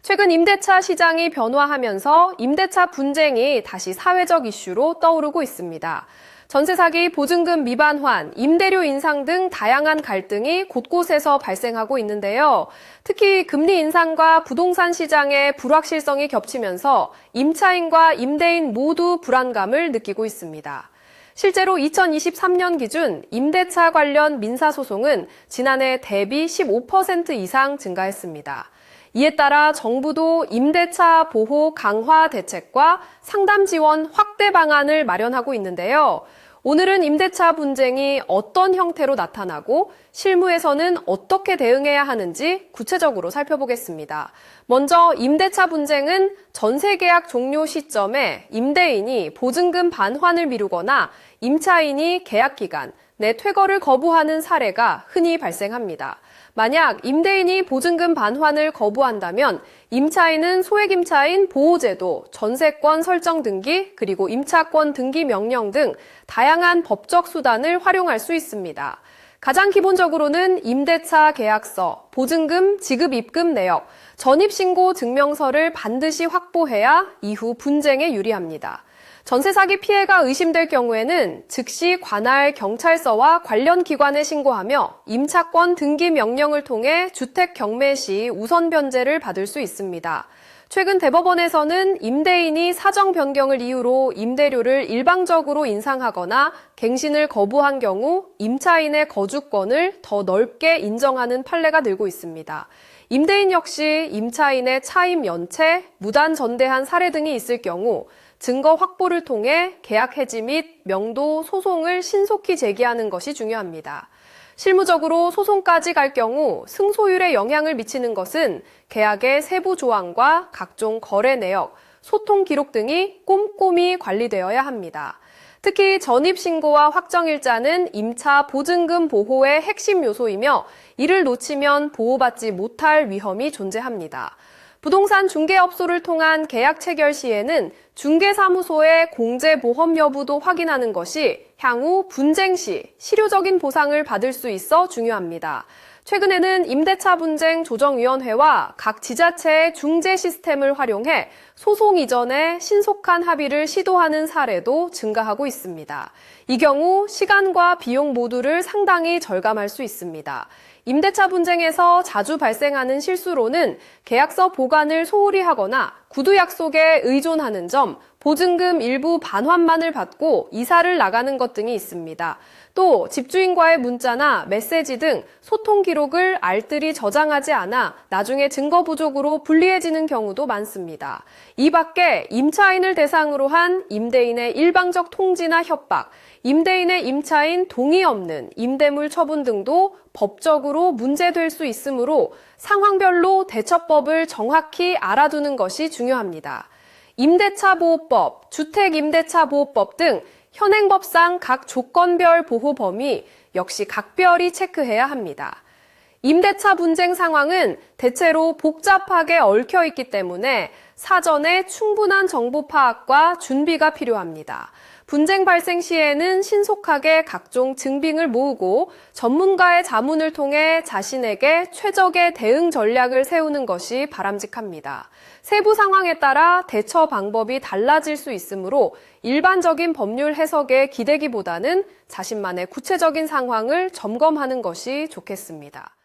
최근 임대차 시장이 변화하면서 임대차 분쟁이 다시 사회적 이슈로 떠오르고 있습니다. 전세 사기, 보증금 미반환, 임대료 인상 등 다양한 갈등이 곳곳에서 발생하고 있는데요. 특히 금리 인상과 부동산 시장의 불확실성이 겹치면서 임차인과 임대인 모두 불안감을 느끼고 있습니다. 실제로 2023년 기준 임대차 관련 민사소송은 지난해 대비 15% 이상 증가했습니다. 이에 따라 정부도 임대차 보호 강화 대책과 상담 지원 확대 방안을 마련하고 있는데요. 오늘은 임대차 분쟁이 어떤 형태로 나타나고 실무에서는 어떻게 대응해야 하는지 구체적으로 살펴보겠습니다. 먼저 임대차 분쟁은 전세 계약 종료 시점에 임대인이 보증금 반환을 미루거나 임차인이 계약 기간 내 퇴거를 거부하는 사례가 흔히 발생합니다. 만약 임대인이 보증금 반환을 거부한다면 임차인은 소액임차인 보호제도, 전세권 설정 등기, 그리고 임차권 등기 명령 등 다양한 법적 수단을 활용할 수 있습니다. 가장 기본적으로는 임대차 계약서, 보증금 지급 입금 내역, 전입신고 증명서를 반드시 확보해야 이후 분쟁에 유리합니다. 전세 사기 피해가 의심될 경우에는 즉시 관할 경찰서와 관련 기관에 신고하며 임차권 등기 명령을 통해 주택 경매 시 우선 변제를 받을 수 있습니다. 최근 대법원에서는 임대인이 사정 변경을 이유로 임대료를 일방적으로 인상하거나 갱신을 거부한 경우 임차인의 거주권을 더 넓게 인정하는 판례가 늘고 있습니다. 임대인 역시 임차인의 차임 연체, 무단 전대한 사례 등이 있을 경우 증거 확보를 통해 계약 해지 및 명도 소송을 신속히 제기하는 것이 중요합니다. 실무적으로 소송까지 갈 경우 승소율에 영향을 미치는 것은 계약의 세부 조항과 각종 거래 내역, 소통 기록 등이 꼼꼼히 관리되어야 합니다. 특히 전입신고와 확정일자는 임차 보증금 보호의 핵심 요소이며 이를 놓치면 보호받지 못할 위험이 존재합니다. 부동산 중개업소를 통한 계약 체결 시에는 중개사무소의 공제보험 여부도 확인하는 것이 향후 분쟁 시 실효적인 보상을 받을 수 있어 중요합니다. 최근에는 임대차 분쟁 조정위원회와 각 지자체의 중재 시스템을 활용해 소송 이전에 신속한 합의를 시도하는 사례도 증가하고 있습니다. 이 경우 시간과 비용 모두를 상당히 절감할 수 있습니다. 임대차 분쟁에서 자주 발생하는 실수로는 계약서 보관을 소홀히 하거나 구두 약속에 의존하는 점, 보증금 일부 반환만을 받고 이사를 나가는 것 등이 있습니다. 또 집주인과의 문자나 메시지 등 소통 기록을 알뜰히 저장하지 않아 나중에 증거 부족으로 불리해지는 경우도 많습니다. 이 밖에 임차인을 대상으로 한 임대인의 일방적 통지나 협박, 임대인의 임차인 동의 없는 임대물 처분 등도 법적으로 문제될 수 있으므로 상황별로 대처법을 정확히 알아두는 것이 중요합니다. 임대차보호법, 주택임대차보호법 등 현행법상 각 조건별 보호 범위 역시 각별히 체크해야 합니다. 임대차 분쟁 상황은 대체로 복잡하게 얽혀 있기 때문에 사전에 충분한 정보 파악과 준비가 필요합니다. 분쟁 발생 시에는 신속하게 각종 증빙을 모으고 전문가의 자문을 통해 자신에게 최적의 대응 전략을 세우는 것이 바람직합니다. 세부 상황에 따라 대처 방법이 달라질 수 있으므로 일반적인 법률 해석에 기대기보다는 자신만의 구체적인 상황을 점검하는 것이 좋겠습니다.